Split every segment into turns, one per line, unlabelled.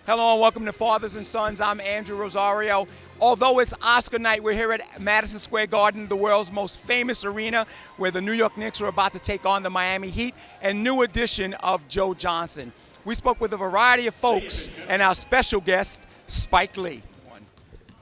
Hello and welcome to Fathers and Sons. I'm Andrew Rosario. Although it's Oscar night, we're here at Madison Square Garden, the world's most famous arena, where the New York Knicks are about to take on the Miami Heat, and new addition of Joe Johnson. We spoke with a variety of folks and our special guest, Spike Lee.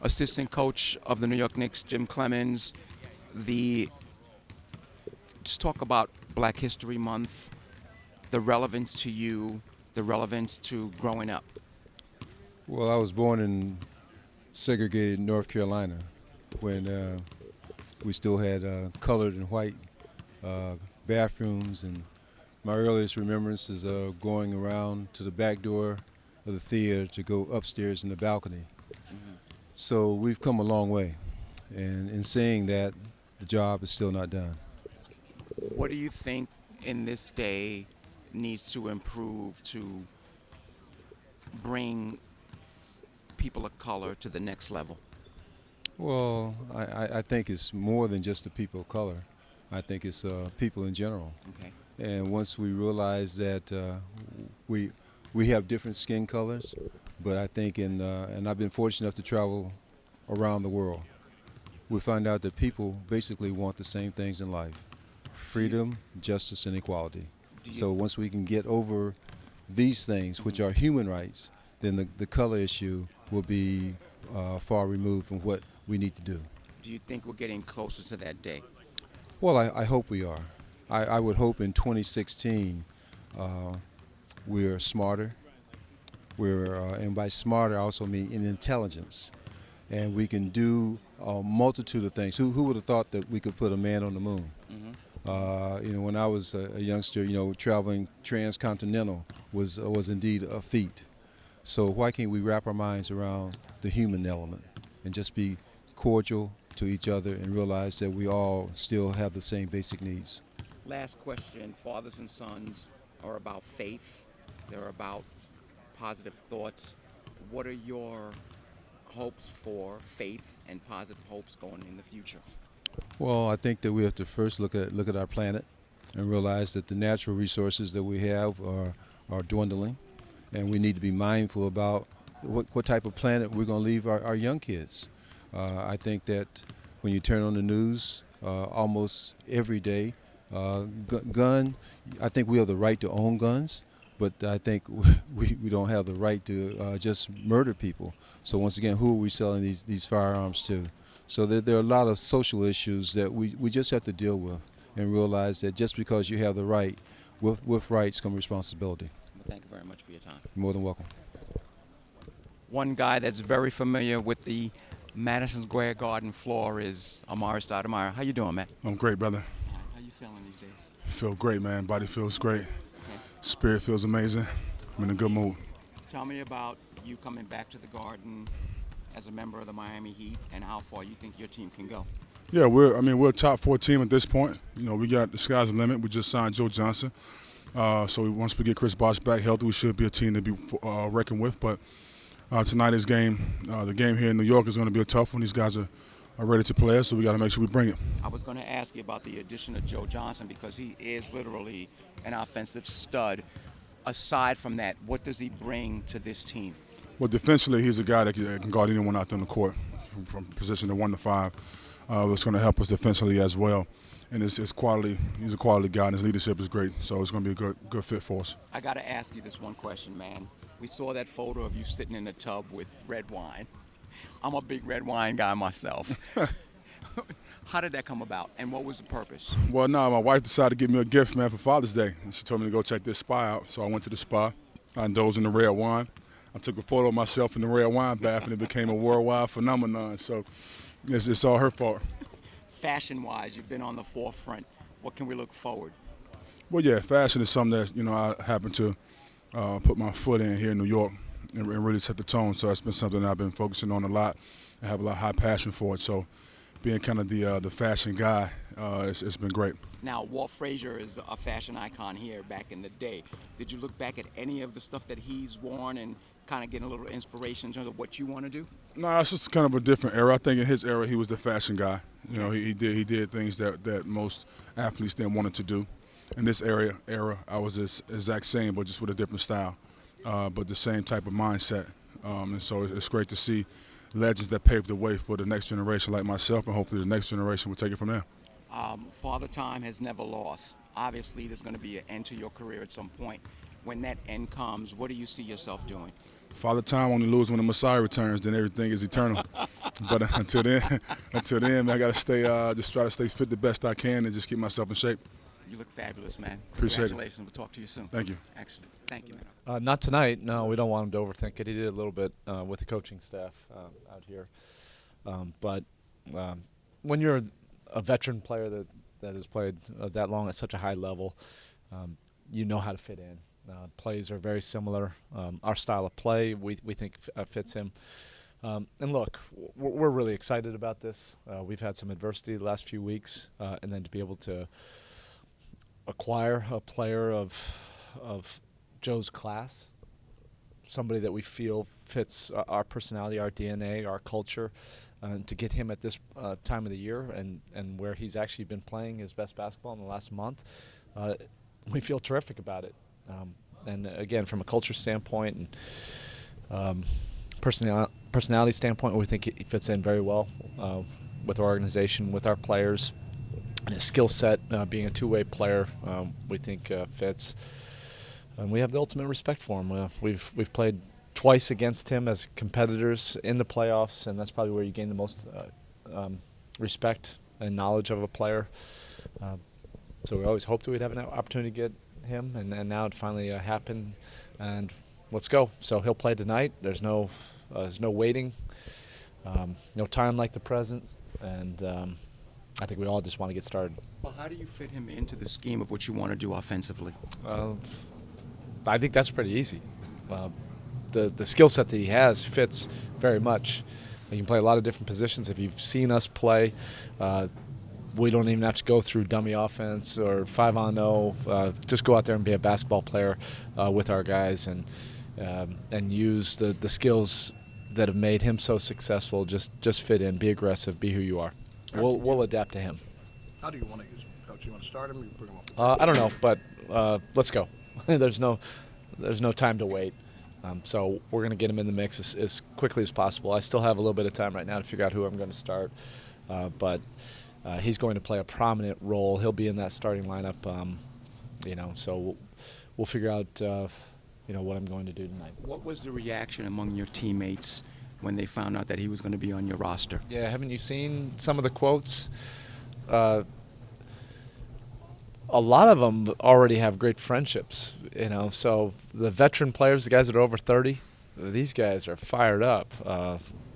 Assistant coach of the New York Knicks, Jim Cleamon. Just talk about Black History Month, the relevance to you, the relevance to growing up.
Well, I was born in segregated North Carolina when we still had colored and white bathrooms, and my earliest remembrance is going around to the back door of the theater to go upstairs in the balcony. Mm-hmm. So we've come a long way, and in saying that, the job is still not done.
What do you think in this day needs to improve to bring people of color to the next level?
Well, I think it's more than just the people of color. I think it's people in general.
Okay.
And once we realize that we have different skin colors, but I think and I've been fortunate enough to travel around the world, we find out that people basically want the same things in life: freedom, justice, and equality. So once we can get over these things, which are human rights, then the color issue will be far removed from what we need to do.
Do you think we're getting closer to that day?
Well, I hope we are. I would hope in 2016 we're smarter. And by smarter, I also mean in intelligence. And we can do a multitude of things. Who would have thought that we could put a man on the moon? Mm-hmm. When I was a youngster, traveling transcontinental was indeed a feat. So why can't we wrap our minds around the human element and just be cordial to each other and realize that we all still have the same basic needs?
Last question. Fathers and sons are about faith. They're about positive thoughts. What are your hopes for faith and positive hopes going in the future?
Well, I think that we have to first look at our planet and realize that the natural resources that we have are dwindling, and we need to be mindful about what type of planet we're going to leave our young kids. I think that when you turn on the news almost every day, I think we have the right to own guns, but I think we don't have the right to just murder people. So once again, who are we selling these firearms to? So there are a lot of social issues that we just have to deal with and realize that just because you have the right, with rights come responsibility.
Well, thank you very much for your time.
You're more than welcome.
One guy that's very familiar with the Madison Square Garden floor is Amar'E. Amar'E, how you doing, man?
I'm great, brother.
How you feeling these days?
Feel great, man. Body feels great.
Okay.
Spirit feels amazing. I'm in a good mood.
Tell me about you coming back to the Garden as a member of the Miami Heat and how far you think your team can go.
Yeah, we're a top 4 team at this point. We got the sky's the limit. We just signed Joe Johnson. So once we get Chris Bosh back healthy, we should be a team to be reckoned with. But tonight's game, the game here in New York, is going to be a tough one. These guys are ready to play us, so we got to make sure we bring it.
I was going to ask you about the addition of Joe Johnson because he is literally an offensive stud. Aside from that, what does he bring to this team?
Well, defensively, he's a guy that can guard anyone out there on the court from position of 1 to 5. It's going to help us defensively as well. And it's quality. He's a quality guy, and his leadership is great. So it's going to be a good fit for us.
I got to ask you this one question, man. We saw that photo of you sitting in a tub with red wine. I'm a big red wine guy myself. How did that come about, and what was the purpose?
Well, no, my wife decided to give me a gift, man, for Father's Day. And she told me to go check this spa out. So I went to the spa. I indulged in the red wine. I took a photo of myself in the red wine bath, and it became a worldwide phenomenon. So it's all her fault.
Fashion-wise, you've been on the forefront. What can we look forward?
Well, yeah, fashion is something that, I happen to put my foot in here in New York and really set the tone. So that's been something that I've been focusing on a lot and have a lot of high passion for it. So being kind of the fashion guy, it's been great.
Now, Walt Frazier is a fashion icon here back in the day. Did you look back at any of the stuff that he's worn and kind of getting a little inspiration in terms of what you want to do?
No, it's just kind of a different era. I think in his era, he was the fashion guy. He did things that most athletes then wanted to do. In this era, I was the exact same, but just with a different style. but the same type of mindset. And so it's great to see legends that paved the way for the next generation like myself, and hopefully the next generation will take it from there.
Father Time has never lost. Obviously, there's going to be an end to your career at some point. When that end comes, what do you see yourself doing?
Father Time only loses when the Messiah returns, then everything is eternal. But until then, man, I got to stay, just try to stay fit the best I can and just keep myself in shape.
You look fabulous, man.
Appreciate it.
Congratulations. We'll talk to you soon.
Thank you.
Excellent. Thank you, man.
Not tonight. No, we don't want him to overthink it. He did a little bit with the coaching staff out here. But when you're a veteran player that has played that long at such a high level, you know how to fit in. Plays are very similar. Our style of play, we think, fits him. And look, we're really excited about this. We've had some adversity the last few weeks, and then to be able to acquire a player of Joe's class, somebody that we feel fits our personality, our DNA, our culture, to get him at this time of the year and where he's actually been playing his best basketball in the last month, we feel terrific about it. And again, from a culture standpoint and personality standpoint, we think he fits in very well with our organization, with our players. And his skill set, being a two-way player, we think fits. And we have the ultimate respect for him. We've played twice against him as competitors in the playoffs, and that's probably where you gain the most respect and knowledge of a player. So we always hoped we'd have an opportunity to get him, and now it finally happened. And let's go. So he'll play tonight. There's no waiting, no time like the present, and I think we all just want to get started.
Well, how do you fit him into the scheme of what you want to do offensively?
I think that's pretty easy. The skill set that he has fits very much. He can play a lot of different positions. If you've seen us play, we don't even have to go through dummy offense or 5-on-0. Just go out there and be a basketball player with our guys and use the skills that have made him so successful. Just fit in, be aggressive, be who you are. We'll adapt to him.
How do you want to use him? Coach, you want to start him or you bring him off?
I don't know, but let's go. There's no time to wait. So we're going to get him in the mix as quickly as possible. I still have a little bit of time right now to figure out who I'm going to start, but he's going to play a prominent role. He'll be in that starting lineup, so we'll figure out, what I'm going to do tonight.
What was the reaction among your teammates when they found out that he was going to be on your roster?
Yeah, haven't you seen some of the quotes? A lot of them already have great friendships, so the veteran players, the guys that are over 30, these guys are fired up.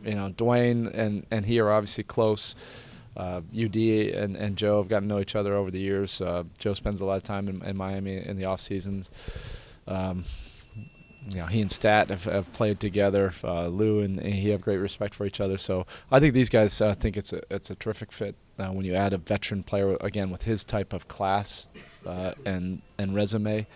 Dwayne and he are obviously close. UD and Joe have gotten to know each other over the years. Joe spends a lot of time in Miami in the off seasons. He and Stat have played together. Lou and he have great respect for each other. So I think these guys think it's a terrific fit when you add a veteran player again with his type of class and resume.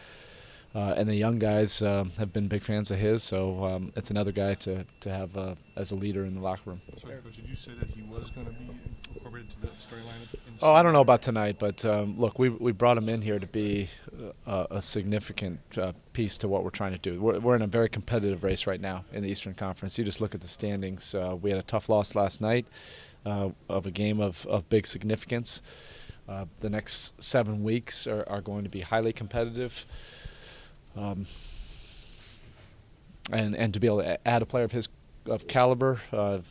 And the young guys have been big fans of his, so it's another guy to have as a leader in the locker room.
Sorry, Coach, did you say that he was going to be incorporated to the starting lineup?
Oh, I don't know about tonight, but look, we brought him in here to be a significant piece to what we're trying to do. We're in a very competitive race right now in the Eastern Conference. You just look at the standings. We had a tough loss last night of a game of big significance. The next 7 weeks are going to be highly competitive. And to be able to add a player of caliber,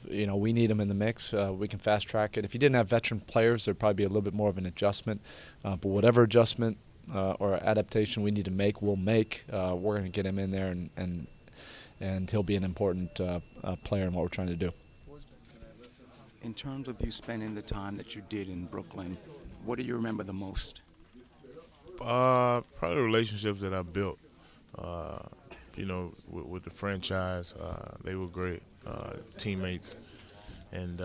we need him in the mix. We can fast track it. If you didn't have veteran players, there'd probably be a little bit more of an adjustment. But whatever adjustment or adaptation we need to make, we'll make. We're going to get him in there, and he'll be an important player in what we're trying to do.
In terms of you spending the time that you did in Brooklyn, what do you remember the most?
Probably the relationships that I built. With the franchise, they were great teammates and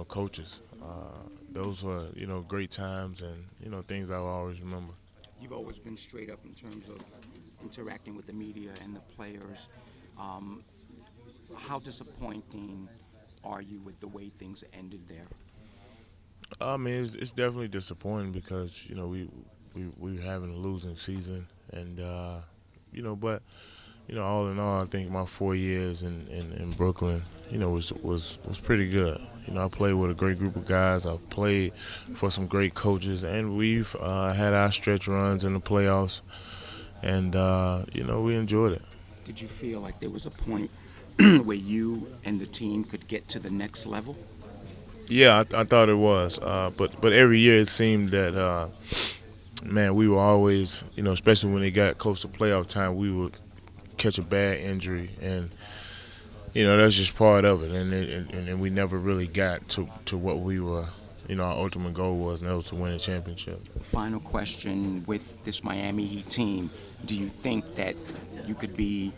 coaches. Those were great times and things I will always remember.
You've always been straight up in terms of interacting with the media and the players. How disappointing are you with the way things ended there?
It's definitely disappointing because we're having a losing season, and but all in all, I think my 4 years in Brooklyn, was pretty good. I played with a great group of guys. I played for some great coaches, and we've had our stretch runs in the playoffs, and we enjoyed it.
Did you feel like there was a point where you and the team could get to the next level?
Yeah, I thought it was, but every year it seemed that, man, we were always, especially when it got close to playoff time, we would catch a bad injury, and that's just part of it, and we never really got to what we were, our ultimate goal was, and that was to win a championship.
Final question: with this Miami Heat team, do you think that you could be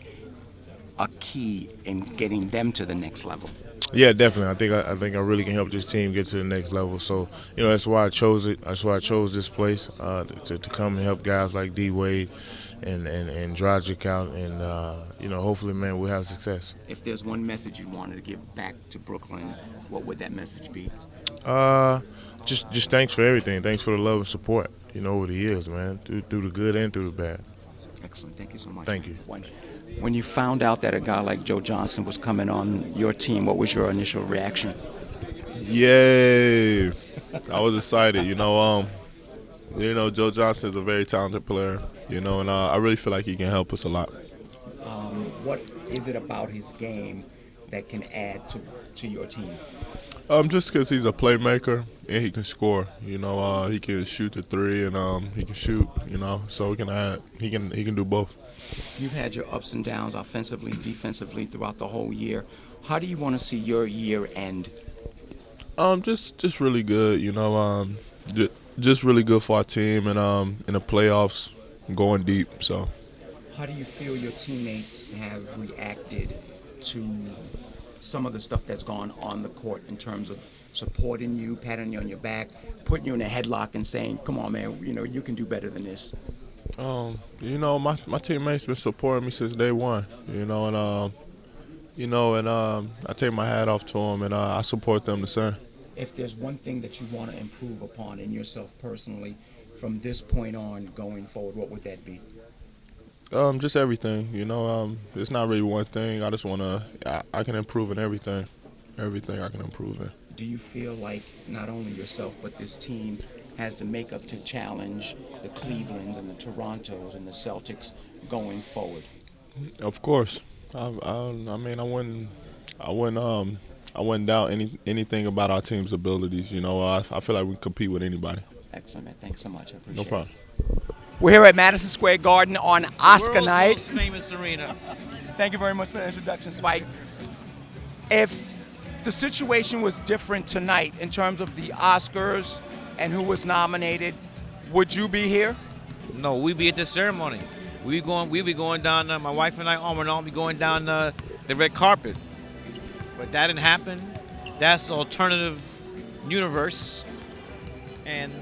a key in getting them to the next level?
Yeah, definitely. I think I really can help this team get to the next level. So, that's why I chose it. That's why I chose this place to come and help guys like D Wade and Dragic out, and hopefully, man, we'll have success.
If there's one message you wanted to give back to Brooklyn, what would that message be?
Just thanks for everything. Thanks for the love and support, over the years, man, through the good and through the bad.
Excellent. Thank you so much.
Thank you.
When you found out that a guy like Joe Johnson was coming on your team, what was your initial reaction?
Yay! I was excited. Joe Johnson is a very talented player. And I really feel like he can help us a lot.
What is it about his game that can add to your team?
Just because he's a playmaker and he can score. He can shoot the three and he can shoot. So we can add. He can do both.
You've had your ups and downs offensively, defensively throughout the whole year. How do you want to see your year end?
Just really good. Just really good for our team and in the playoffs, going deep. So.
How do you feel your teammates have reacted to some of the stuff that's gone on the court in terms of supporting you, patting you on your back, putting you in a headlock and saying, come on, man, you can do better than this?
My teammates been supporting me since day one, and I take my hat off to them, and I support them the same.
If there's one thing that you want to improve upon in yourself personally from this point on going forward, what would that be?
Just everything, it's not really one thing. I just I can improve in everything I can improve in.
Do you feel like not only yourself but this team has the makeup to challenge the Clevelands and the Torontos and the Celtics going forward?
Of course. I wouldn't doubt anything about our team's abilities. I feel like we can compete with anybody.
Excellent, man. Thanks so much. I appreciate it.
No problem.
We're here at Madison Square Garden on Oscar night.
World's most famous arena.
Thank you very much for the introduction, Spike. If the situation was different tonight in terms of the Oscars and who was nominated, would you be here?
No, we'd be at the ceremony. We'd be going down. My wife and I, Amar'E, be going down the red carpet. But that didn't happen. That's the alternative universe, and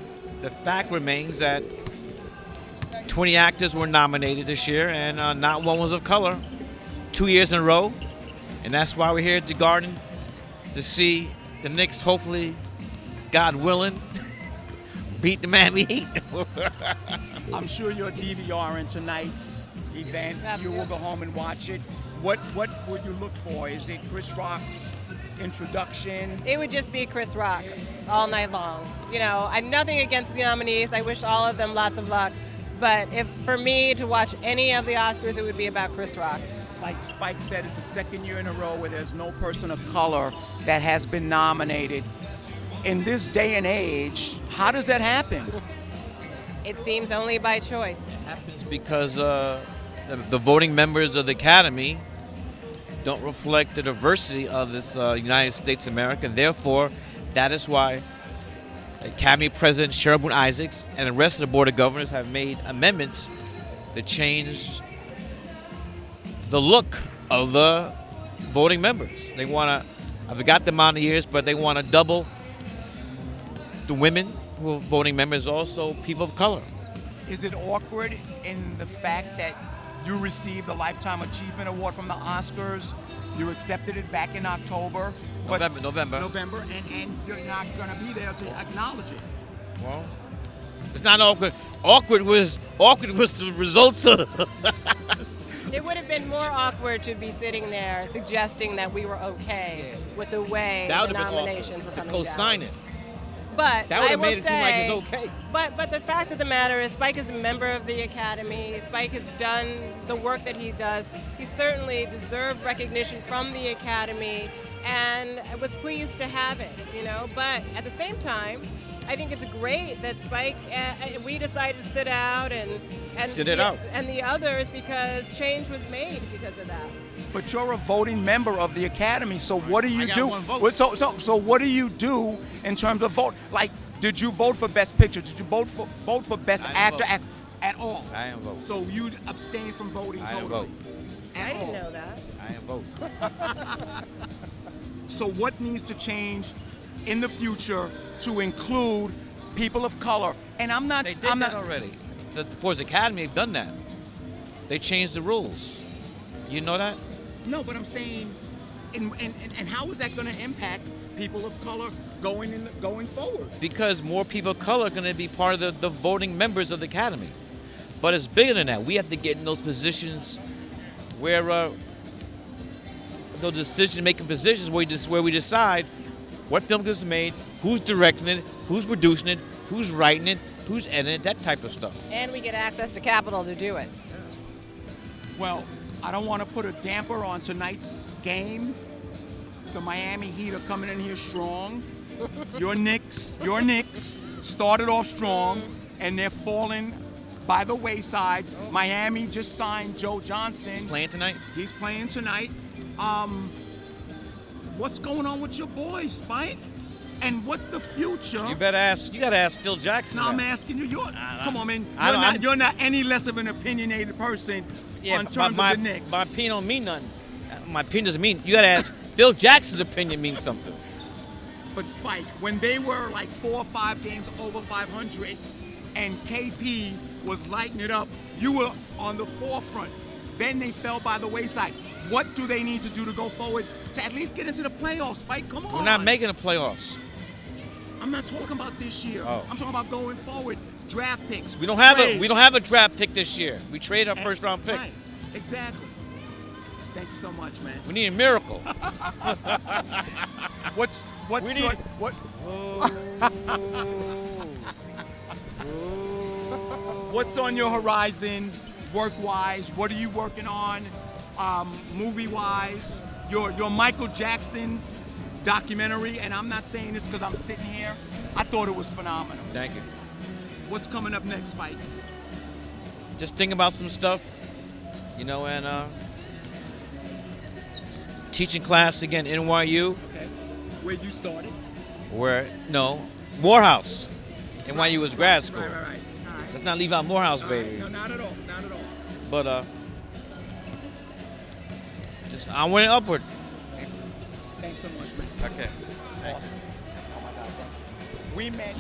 the fact remains that 20 actors were nominated this year, and not one was of color, 2 years in a row. And that's why we're here at the Garden, to see the Knicks, hopefully, God willing, beat the Miami Heat.
I'm sure you're DVRing tonight's event. You will go home and watch it. What would you look for? Is it Chris Rock's introduction?
It would just be Chris Rock all night long. I'm nothing against the nominees. I wish all of them lots of luck. But for me to watch any of the Oscars, it would be about Chris Rock.
Like Spike said, it's the second year in a row where there's no person of color that has been nominated. In this day and age, how does that happen?
It seems only by choice.
It happens because the voting members of the Academy don't reflect the diversity of this United States of America. And therefore, that is why Academy President Cheryl Boone Isaacs and the rest of the Board of Governors have made amendments to change the look of the voting members. They want to, I forgot the amount of years, but they want to double the women who are voting members, also people of color.
Is it awkward in the fact that you received the Lifetime Achievement Award from the Oscars? You accepted it back in October. November, and you're not going to be there to acknowledge it.
Well, it's not awkward. Awkward was the results of
It would have been more awkward to be sitting there suggesting that we were okay with the way
That
the
would have been
nominations were
awkward. To
coming
co-sign
down.
it.
But
That would
I
have
will
made it seem like
say-
it was okay.
But the fact of the matter is, Spike is a member of the Academy. Spike has done the work that he does. He certainly deserved recognition from the Academy, and I was pleased to have it. But at the same time, I think it's great that Spike. We decided to sit out and
Sit it out.
and the others, because change was made because of that.
But you're a voting member of the Academy, so what do you
got
do?
one vote.
Well, So what do you do in terms of vote? Like, did you vote for Best Picture? Did you vote for Best
I didn't
Actor
vote.
at all?
I didn't vote.
So you abstained from voting
I didn't
totally?
vote.
At
I didn't
all?
know that.
I didn't vote.
So what needs to change in the future to include people of color? And I'm not.
They did
I'm
that
not.
already. The Force Academy have done that. They changed the rules. You know that?
No, but I'm saying, and how is that going to impact people of color going forward?
Because more people of color are going to be part of the voting members of the Academy. But it's bigger than that. We have to get in those positions where those decision-making positions where we decide what film gets made, who's directing it, who's producing it, who's writing it, who's editing it, that type of stuff.
And we get access to capital to do it.
Well, I don't want to put a damper on tonight's game. The Miami Heat are coming in here strong. Your Knicks started off strong, and they're falling by the wayside. Miami just signed Joe Johnson.
He's playing tonight?
He's playing tonight. What's going on with your boys, Spike? And what's the future?
You gotta ask Phil Jackson.
No, I'm
that.
asking you. Come on, man.
I
You're not any less of an opinionated person
Yeah,
on
but
terms
my,
of the Knicks.
my opinion don't mean nothing. My opinion doesn't mean. You gotta ask Phil Jackson's opinion means something.
But Spike, when they were like 4 or 5 games over 500 and KP was lighting it up, you were on the forefront. Then they fell by the wayside. What do they need to do to go forward to at least get into the playoffs, Spike? Come on.
We're not making the playoffs.
I'm not talking about this year.
Oh.
I'm talking about going forward. Draft picks.
We don't have
trades.
a draft pick this year. We traded our first round pick.
Right. Exactly. Thank you so much, man.
We need a miracle.
What's
We
your,
need-
what? What's on your horizon, work-wise? What are you working on, movie-wise? Your Michael Jackson documentary, and I'm not saying this because I'm sitting here. I thought it was phenomenal.
Thank you.
What's coming up next, Spike?
Just thinking about some stuff, and teaching class again, NYU.
Okay. Where you started?
Morehouse. NYU was grad school.
Right. All right.
Let's not leave out Morehouse, baby.
No, not at all. Not at all.
But just I went upward.
Excellent. Thanks so much, man.
Okay.
We met.